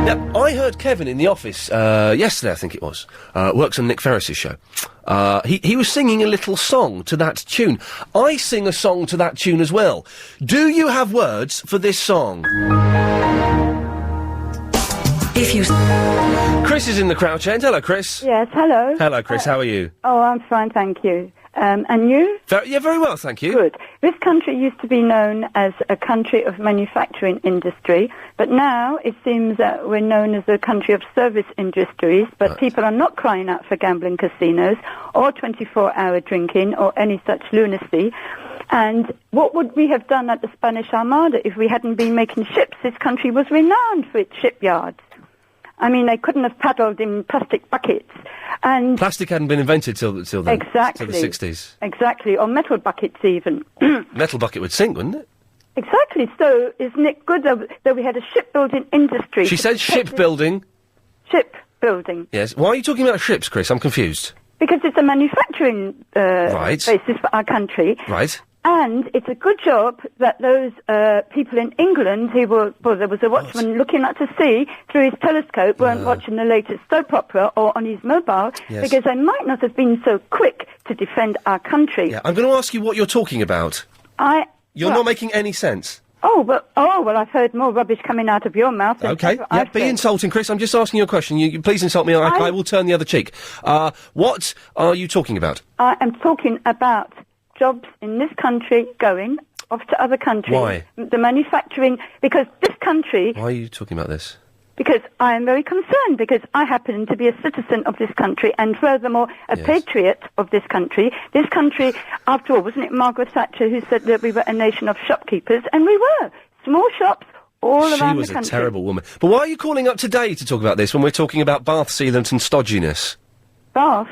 Now, I heard Kevin in the office, yesterday, I think it was, works on Nick Ferris's show. He was singing a little song to that tune. I sing a song to that tune as well. Do you have words for this song? Chris is in the Crouch End. Hello, Chris. Yes, hello. Hello, Chris. How are you? Oh, I'm fine, thank you. And you? Very well, thank you. Good. This country used to be known as a country of manufacturing industry, but now it seems that we're known as a country of service industries, but people are not crying out for gambling casinos or 24-hour drinking or any such lunacy. And what would we have done at the Spanish Armada if we hadn't been making ships? This country was renowned for its shipyards. I mean, they couldn't have paddled in plastic buckets. And plastic hadn't been invented till then. Exactly. Till the 60s. Exactly, or metal buckets even. Metal bucket would sink, wouldn't it? Exactly. So isn't it good that we had a shipbuilding industry? She said shipbuilding. Shipbuilding. Yes. Why are you talking about ships, Chris? I'm confused. Because it's a manufacturing basis for our country. Right. And it's a good job that those people in England who were, well, there was a watchman looking out to sea through his telescope, weren't watching the latest soap opera or on his mobile, because they might not have been so quick to defend our country. Yeah, I'm going to ask you what you're talking about. You're not making any sense. Well, I've heard more rubbish coming out of your mouth. Okay, be insulting, Chris. I'm just asking you a question. You please insult me, I will turn the other cheek. What are you talking about? I am talking about jobs in this country going off to other countries. Why? The manufacturing, because this country... Why are you talking about this? Because I am very concerned, because I happen to be a citizen of this country and furthermore a patriot of this country. This country, after all, wasn't it Margaret Thatcher who said that we were a nation of shopkeepers? And we were. Small shops all around the country. She was a terrible woman. But why are you calling up today to talk about this when we're talking about bath sealant and stodginess? Bath?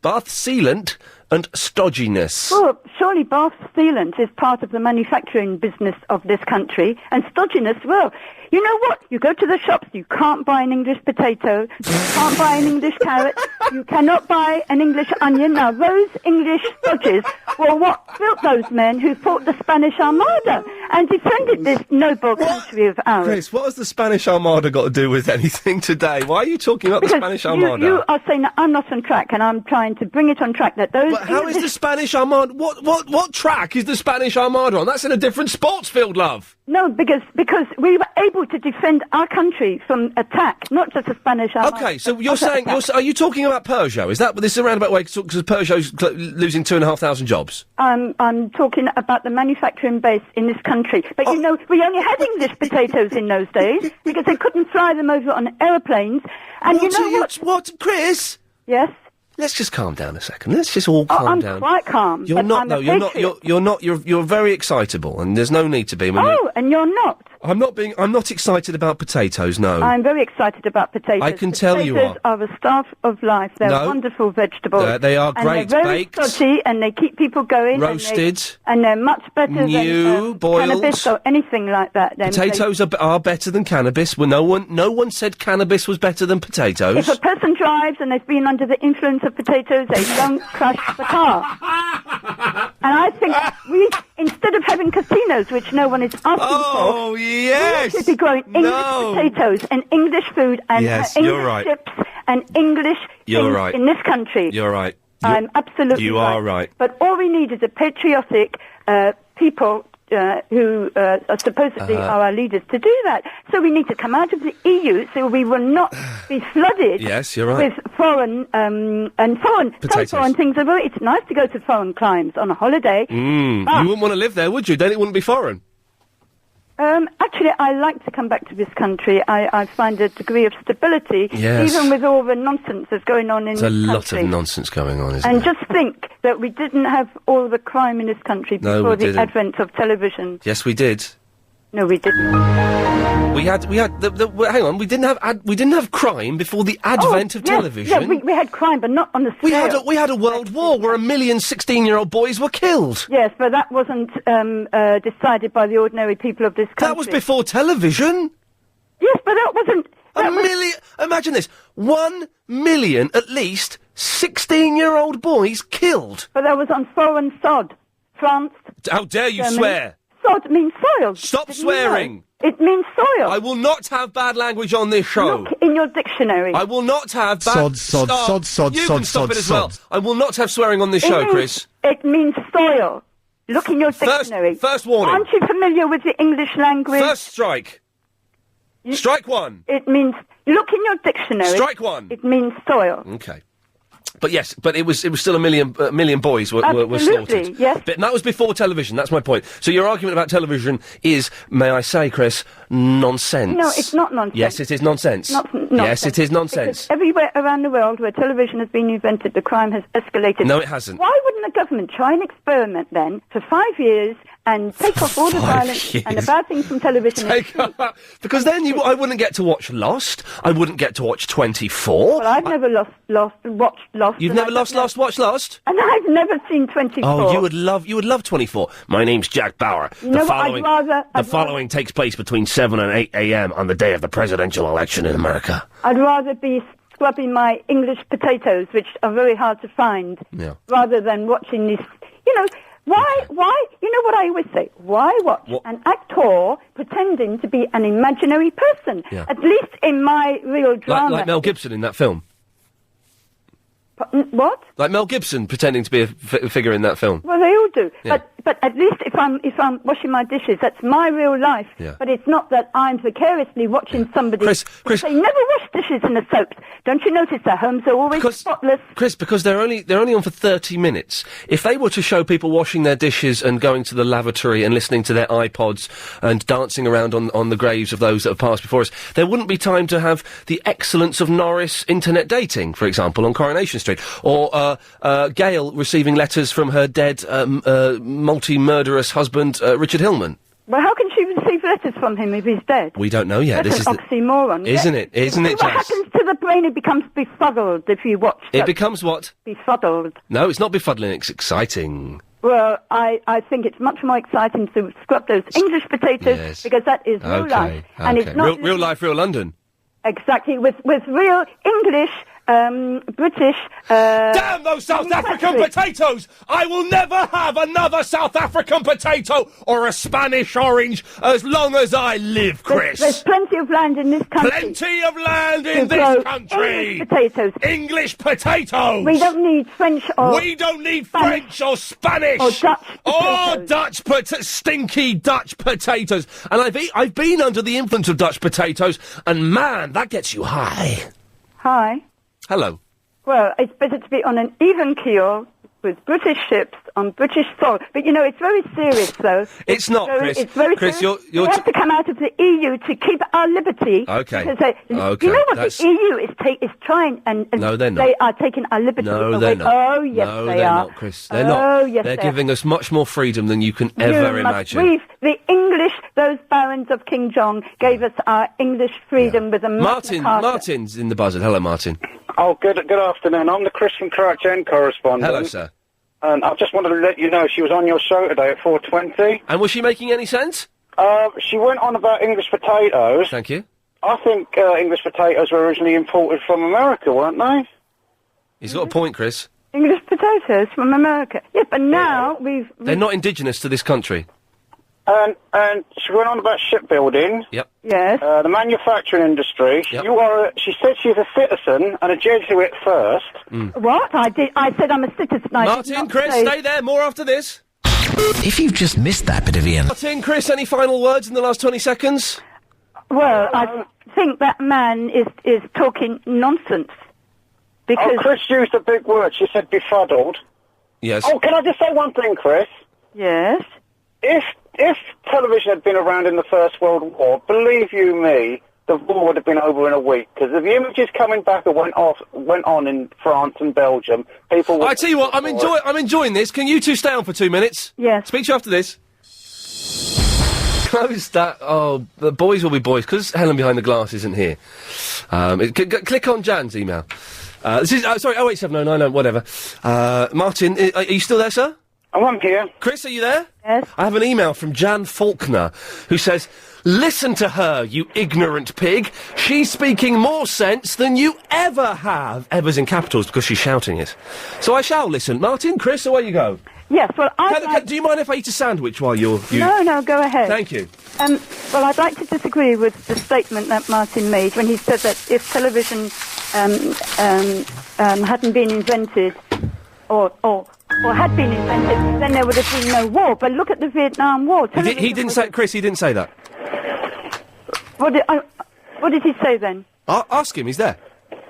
Bath sealant and stodginess. Well, surely bath sealant is part of the manufacturing business of this country, and stodginess, well, you know what? You go to the shops, you can't buy an English potato, you can't buy an English carrot, you cannot buy an English onion. Now, those English stodges were what built those men who fought the Spanish Armada and defended this noble country of ours. Chris, what has the Spanish Armada got to do with anything today? Why are you talking about the Spanish Armada? You are saying that I'm not on track, and I'm trying to bring it on track that those... But how is the Spanish Armada... What track is the Spanish Armada on? That's in a different sports field, love. No, because we were able to defend our country from attack, not just the Spanish Armada. Okay, so you're saying... are you talking about Peugeot? Is that... This is a roundabout way, because Peugeot's losing 2,500 jobs? I'm talking about the manufacturing base in this country. But, you know, we only had English potatoes in those days, because they couldn't fly them over on aeroplanes. And What, Chris? Yes? Let's just calm down a second. Let's just all calm down. I'm quite calm. You're not, though. You're not. You're very excitable, and there's no need to be. And you're not. I'm not excited about potatoes, no. I'm very excited about potatoes. I can tell you are. Potatoes are the staff of life. They're wonderful vegetables. They are great. And they're very baked, stodgy, and they keep people going. Roasted. And they're much better than boiled. cannabis or anything like that. Potatoes are better than cannabis. Well, no one said cannabis was better than potatoes. If a person drives and they've been under the influence of potatoes, they don't crash the car. And I think instead of having casinos, which no one is asking for, yes, we should be growing English potatoes and English food and English chips and English things in this country. You're right. I'm absolutely right. You are right. But all we need is a patriotic people who are supposedly are our leaders to do that. So we need to come out of the EU so we will not be flooded yes, you're right. with foreign potatoes. So foreign things. It's nice to go to foreign climes on a holiday. You wouldn't want to live there, would you? Then it wouldn't be foreign. Actually, I like to come back to this country. I find a degree of stability, yes. even with all the nonsense that's going on in this country. There's a lot of nonsense going on, isn't there? And just think that we didn't have all the crime in this country before the advent of television. Yes, we did. No, we didn't. Hang on, we didn't have crime before the advent of television. Yeah, we had crime, but not on the scale. We had a world war where 1 million 16-year-old boys were killed. Yes, but that wasn't decided by the ordinary people of this country. That was before television. Yes, but that wasn't... million... Imagine this. 1 million, at least, 16-year-old boys killed. But that was on foreign sod. France... How dare you swear? sod means soil. Stop Did you swearing. know? It means soil. I will not have bad language on this show. Look in your dictionary. I will not have bad... Sod, You can stop it as well. I will not have swearing on this show, Chris. It means soil. Look in your dictionary. First warning. Aren't you familiar with the English language? First strike. Strike one. It means... Look in your dictionary. Strike one. It means soil. Okay. But yes, but it was still a million boys were slaughtered. Yes. But that was before television. That's my point. So your argument about television is, may I say, Chris, nonsense. No, it's not nonsense. Yes, it is nonsense. Nonsense. Yes, it is nonsense. Because everywhere around the world where television has been invented, the crime has escalated. No, it hasn't. Why wouldn't the government try and experiment then for 5 years and take off all the violence and the bad things from television? Because then I wouldn't get to watch Lost. I wouldn't get to watch 24. Well, I've never watched Lost. You've never watched Lost? And I've never seen 24. Oh, you would love 24. My name's Jack Bauer. You know what, the following takes place between 7 and 8 a.m. on the day of the presidential election in America. I'd rather be scrubbing my English potatoes, which are very hard to find, rather than watching this, Why, you know what I always say, why watch an actor pretending to be an imaginary person? Yeah. At least in my real drama. Like Mel Gibson in that film. What? Like Mel Gibson pretending to be a figure in that film. Well, they all do. Yeah. But at least if I'm washing my dishes, that's my real life. Yeah. But it's not that I'm vicariously watching somebody. Chris, They never wash dishes in the soaps. Don't you notice their homes are always spotless? Chris, because they're only on for 30 minutes. If they were to show people washing their dishes and going to the lavatory and listening to their iPods and dancing around on the graves of those that have passed before us, there wouldn't be time to have the excellence of Norris internet dating, for example, on Coronation Street, or Gail receiving letters from her dead multi-murderous husband, Richard Hillman. Well, how can she receive letters from him if he's dead? We don't know yet. That's an oxymoron. Isn't it? Isn't it, What Jess? happens to the brain? It becomes befuddled if you watch It becomes what? Befuddled. No, it's not befuddling, it's exciting. Well, I think it's much more exciting to scrub those English potatoes because that is real life. And it's not real life, real London. Exactly, with real English, British... Damn those South African potatoes! I will never have another South African potato or a Spanish orange as long as I live, Chris. There's plenty of land in this country. Plenty of land in this country! English potatoes. English potatoes! We don't need French or... We don't need French or Spanish! Or Dutch potatoes. Oh, stinky Dutch potatoes! And I've been under the influence of Dutch potatoes, and man, that gets you high. Hi. Hello. Well, it's better to be on an even keel with British ships on British soil. But, it's very serious, though. It's not, Chris. It's very Chris, serious. you're we have to come out of the EU to keep our liberty. Okay. Because you know what the EU is trying, and no, they're not. They are taking our liberty away. No, they're not. Oh, yes, no, they they're are. Not, Chris. They're not. Oh, yes, they're giving us much more freedom than you can ever imagine. The English, those barons of King John, gave us our English freedom with a Martin's in the Buzzard. Hello, Martin. Oh, good afternoon. I'm the Chris from Crouch End correspondent. Hello, sir. And I just wanted to let you know she was on your show today at 4:20. And was she making any sense? She went on about English potatoes. Thank you. I think English potatoes were originally imported from America, weren't they? He's got a point, Chris. English potatoes from America. Yeah, but now They're not indigenous to this country. And she went on about shipbuilding. Yep. Yes. The manufacturing industry. Yep. She said she's a citizen and a Jesuit first. What? I said I'm a citizen. Martin, Chris, stay there. More after this. If you've just missed that bit of Iain... Martin, Chris, any final words in the last 20 seconds? Well, I think that man is talking nonsense. Because Chris used a big word. She said befuddled. Yes. Oh, can I just say one thing, Chris? Yes. If television had been around in the First World War, believe you me, the war would have been over in a week. Because if the images coming back that went on in France and Belgium, people would... I tell you what, I'm enjoying this. Can you two stay on for 2 minutes? Yes. Speak to you after this. Close that. Oh, the boys will be boys, because Helen behind the glass isn't here. Click on Jan's email. This is... sorry, 087090, whatever. Martin, are you still there, sir? I'm here. Chris, are you there? Yes. I have an email from Jan Faulkner, who says, Listen to her, you ignorant pig. She's speaking more sense than you ever have. Ever's in capitals because she's shouting it. So I shall listen. Martin, Chris, away you go. Yes, well, Do you mind if I eat a sandwich while you're... No, go ahead. Thank you. Well, I'd like to disagree with the statement that Martin made when he said that if television hadn't been invented, or had been invented, then there would have been no war. But look at the Vietnam War. He didn't say... Chris, he didn't say that. What did he say then? Ask him, he's there.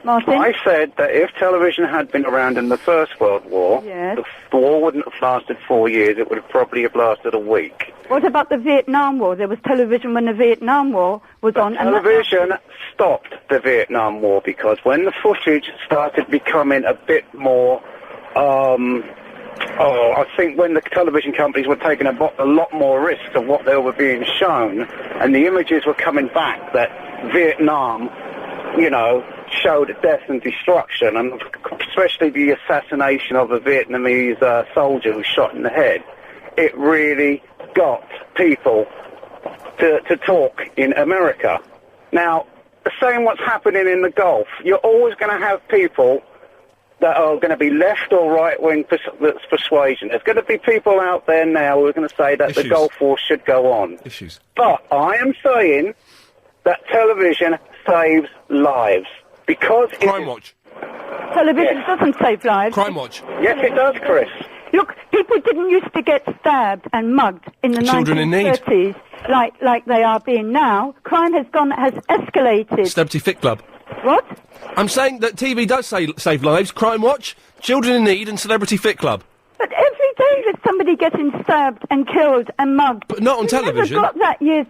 Martin? I said that if television had been around in the First World War, yes, the war wouldn't have lasted 4 years, it would have probably have lasted a week. What about the Vietnam War? There was television when the Vietnam War was on. Television stopped the Vietnam War because when the footage started becoming a bit more... I think when the television companies were taking a lot more risks of what they were being shown, and the images were coming back that Vietnam, showed death and destruction, and especially the assassination of a Vietnamese soldier who was shot in the head, it really got people to talk in America. Now, the same what's happening in the Gulf. You're always going to have people that are going to be left or right-wing persuasion. There's going to be people out there now who are going to say that the Gulf War should go on. But I am saying that television saves lives. Because Crime Watch. Television doesn't save lives. Crime Watch. Yes, it does, Chris. Look, people didn't used to get stabbed and mugged in the 1930s like they are being now. Crime has escalated. Celebrity Fit Club. What? I'm saying that TV does save lives. Crime Watch, Children in Need and Celebrity Fit Club. But every day there's somebody getting stabbed and killed and mugged. But not on television. Never got that years.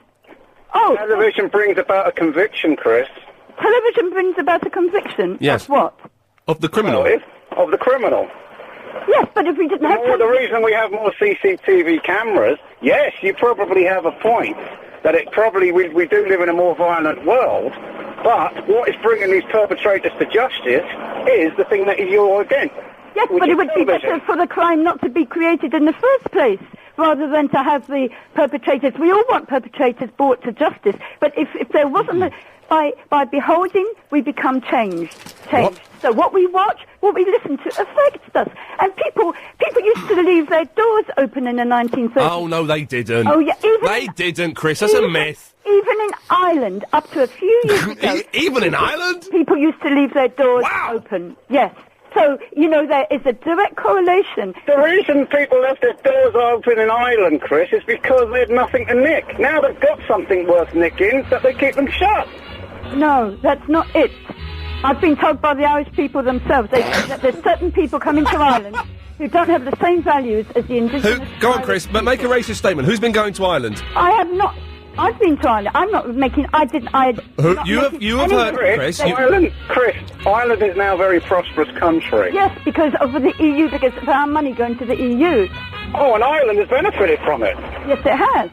Oh. Television brings about a conviction, Chris. Television brings about a conviction? Yes. Of what? Of the criminal. Of the criminal. Yes, but if we didn't have... Well, the reason we have more CCTV cameras, yes, you probably have a point, that it probably... We do live in a more violent world, but what is bringing these perpetrators to justice is the thing that you're against. Yes, but it would be better for the crime not to be created in the first place, rather than to have the perpetrators... We all want perpetrators brought to justice, but if there wasn't... By beholding, we become changed. What? So what we watch, what we listen to affects us. And people used to leave their doors open in the 1930s. Oh, no, they didn't. Oh, yeah. They didn't, Chris. That's a myth. Even in Ireland, up to a few years ago... Even in Ireland? People used to leave their doors open. Yes. So, there is a direct correlation. The reason people left their doors open in Ireland, Chris, is because they had nothing to nick. Now they've got something worth nicking, so they keep them shut. No, that's not it. I've been told by the Irish people themselves that there's certain people coming to Ireland who don't have the same values as the indigenous... Go on, Chris, but make a racist statement. Who's been going to Ireland? I have not... I've been to Ireland. I'm not making... You have heard, Chris... Ireland is now a very prosperous country. Yes, because of the EU, because of our money going to the EU. Oh, and Ireland has benefited from it. Yes, it has.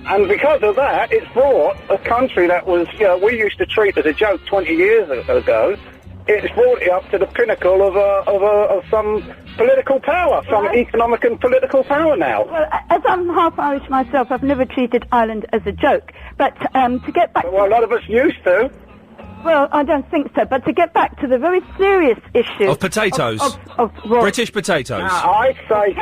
And because of that, it's brought a country that was, we used to treat as a joke 20 years ago. It's brought it up to the pinnacle of some political power, some economic and political power now. Well, as I'm half Irish myself, I've never treated Ireland as a joke. But to get back... Well, a lot of us used to. Well, I don't think so. But to get back to the very serious issue... Of potatoes. Of British potatoes. Now, I say,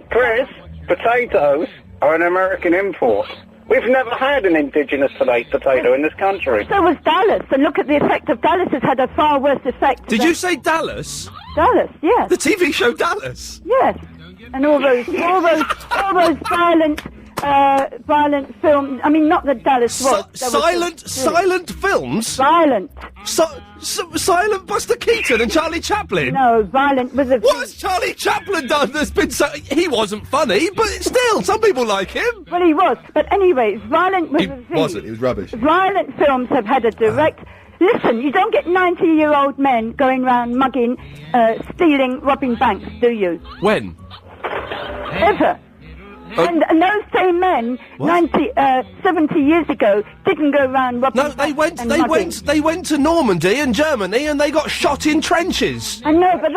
Chris, potatoes are an American import. We've never had an indigenous potato in this country. So was Dallas, and look at the effect of Dallas. Has had a far worse effect. Did you say Dallas? Dallas, yes. The TV show Dallas? Yes. And all those violent films. I mean, not that Dallas was. Silent films? Violent. Silent Buster Keaton and Charlie Chaplin? No, violent with a... What has Charlie Chaplin done that's been so... He wasn't funny, but still, some people like him. Well, he was. But anyway, violent with a V. He wasn't, he was rubbish. Violent films have had a direct... Listen, you don't get 90-year-old men going round mugging, stealing, robbing banks, do you? When? Ever. And those same men, 70 years ago, didn't go round robbing. No, they went to Normandy and Germany, and they got shot in trenches. I know, but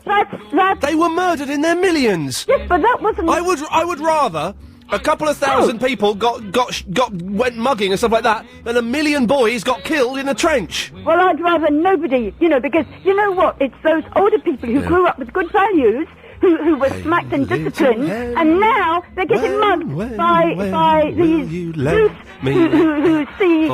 that's They were murdered in their millions. Yes, but that wasn't. I would rather a couple of thousand people went mugging and stuff like that, and 1 million boys got killed in a trench. Well, I'd rather nobody, because you know what? It's those older people who grew up with good values who were smacked and disciplined, and now they're getting mugged by these youths who see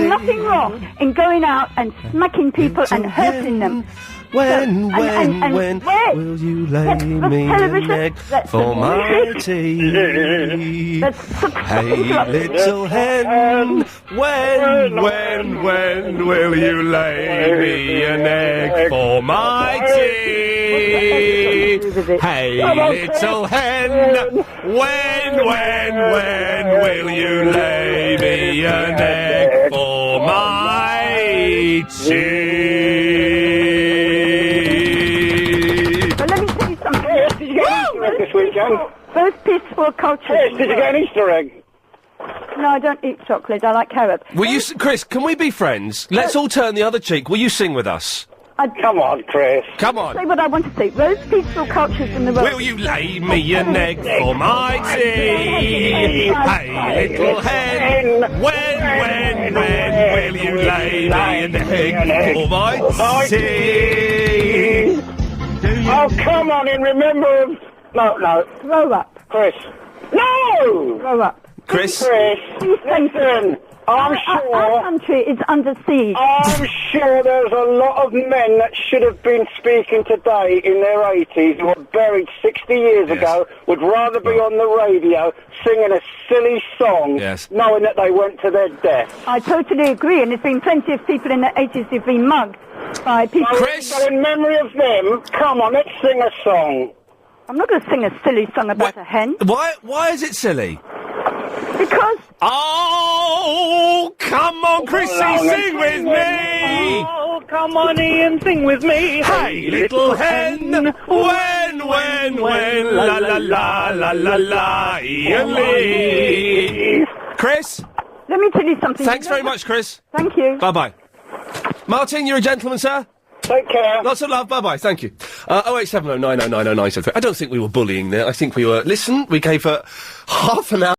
nothing wrong in going out and smacking people and hurting them. When will you lay me an egg for my tea? Hey, little hen, when will you lay me an egg for my tea? Hey, little hen, when will you lay me an egg for my tea? This weekend. Both peaceful cultures. Yes, did you get an Easter egg? No, I don't eat chocolate. I like carrot. Will you, Chris? Can we be friends? Let's all turn the other cheek. Will you sing with us? Come on, Chris. Come on. Say what I want to say. Those peaceful cultures in the world. Will you lay me an egg for my tea? Hey, little hen, when will you lay me an egg for my tea? Oh, come on in, remember him. No. Grow up. Chris. No! Grow up. Chris? Listen, I'm sure... Our country is under siege. I'm sure there's a lot of men that should have been speaking today in their 80s who were buried 60 years ago would rather be on the radio singing a silly song knowing that they went to their death. I totally agree, and there's been plenty of people in the 80s who've been mugged by people... Chris? So in memory of them, come on, let's sing a song. I'm not going to sing a silly song about a hen. Why is it silly? Because... Oh, come on, Chrissy, sing with me! Oh, come on, Ian, sing with me! Hey, little hen, when, la la la la la la, Ian Lee. Chris? Let me tell you something. Thanks very much, Chris. Thank you. Bye-bye. Martin, you're a gentleman, sir? Take care. Lots of love, bye-bye, thank you. 0870 9090973. I don't think we were bullying there, I think we were... Listen, we gave her half an hour...